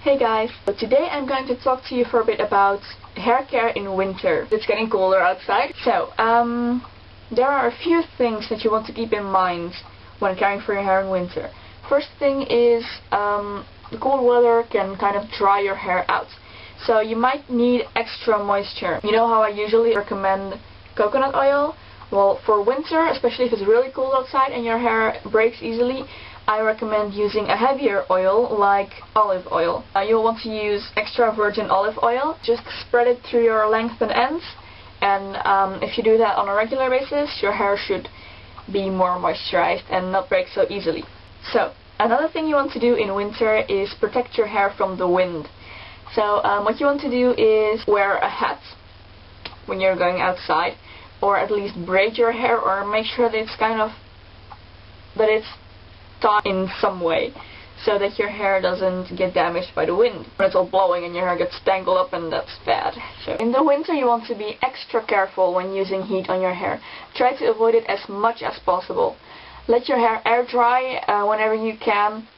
Hey guys, so today I'm going to talk to you for a bit about hair care in winter. It's getting colder outside, so there are a few things that you want to keep in mind when caring for your hair in winter. First thing is the cold weather can kind of dry your hair out, so you might need extra moisture. You know how I usually recommend coconut oil? Well, for winter, especially if it's really cold outside and your hair breaks easily, I recommend using a heavier oil like olive oil. You'll want to use extra virgin olive oil. Just spread it through your length and ends, and if you do that on a regular basis, your hair should be more moisturized and not break so easily. So, another thing you want to do in winter is protect your hair from the wind. So, what you want to do is wear a hat when you're going outside, or at least braid your hair, or make sure that it's tied in some way, so that your hair doesn't get damaged by the wind. When it's all blowing and your hair gets tangled up, and that's bad. So in the winter you want to be extra careful when using heat on your hair. Try to avoid it as much as possible. Let your hair air dry whenever you can.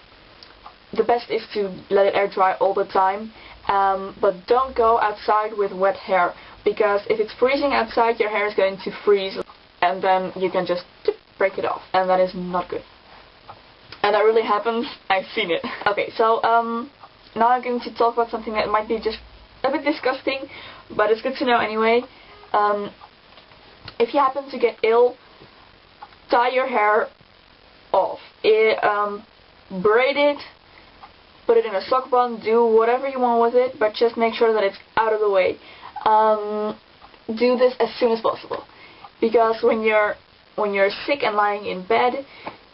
The best is to let it air dry all the time, but don't go outside with wet hair, because if it's freezing outside, your hair is going to freeze and then you can just break it off, and that is not good. And that really happens. I've seen it. Okay, so now I'm going to talk about something that might be just a bit disgusting, but it's good to know anyway. If you happen to get ill, tie your hair off. Braid it, put it in a sock bun, do whatever you want with it, but just make sure that it's out of the way. Do this as soon as possible, because when you're sick and lying in bed,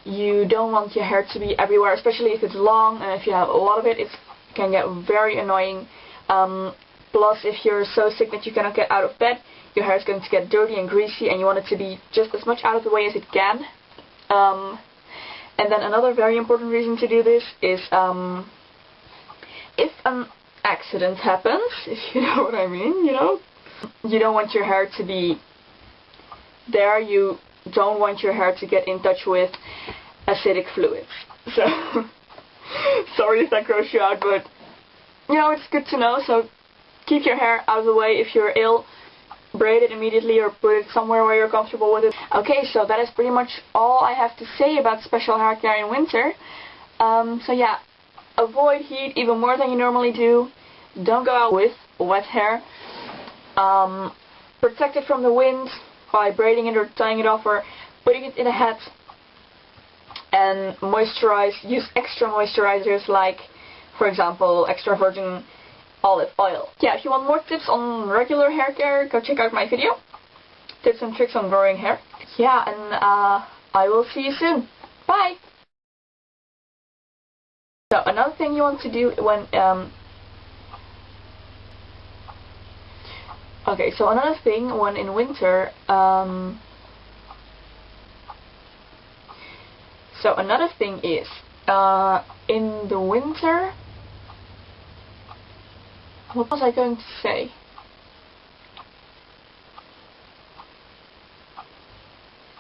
you don't want your hair to be everywhere, especially if it's long, and if you have a lot of it, it can get very annoying. Plus, if you're so sick that you cannot get out of bed, your hair is going to get dirty and greasy, and you want it to be just as much out of the way as it can. And then another very important reason to do this is if an accident happens, if you know what I mean, you don't want your hair to be there, you don't want your hair to get in touch with acidic fluids. So, sorry if that gross you out, but it's good to know. So keep your hair out of the way. If you're ill, braid it immediately or put it somewhere where you're comfortable with it. Okay, so that is pretty much all I have to say about special hair care in winter. So yeah, avoid heat even more than you normally do. Don't go out with wet hair. Protect it from the wind by braiding it or tying it off or putting it in a hat. And moisturize. Use extra moisturizers like, for example, extra virgin olive oil. Yeah, if you want more tips on regular hair care, go check out my video. Tips and tricks on growing hair. Yeah, and I will see you soon. Bye! So, another thing you want to do when okay, so another thing when in winter, so another thing is, in the winter, what was I going to say?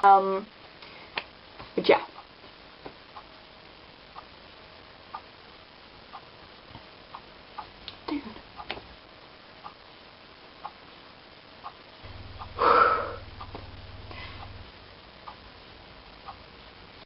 But yeah.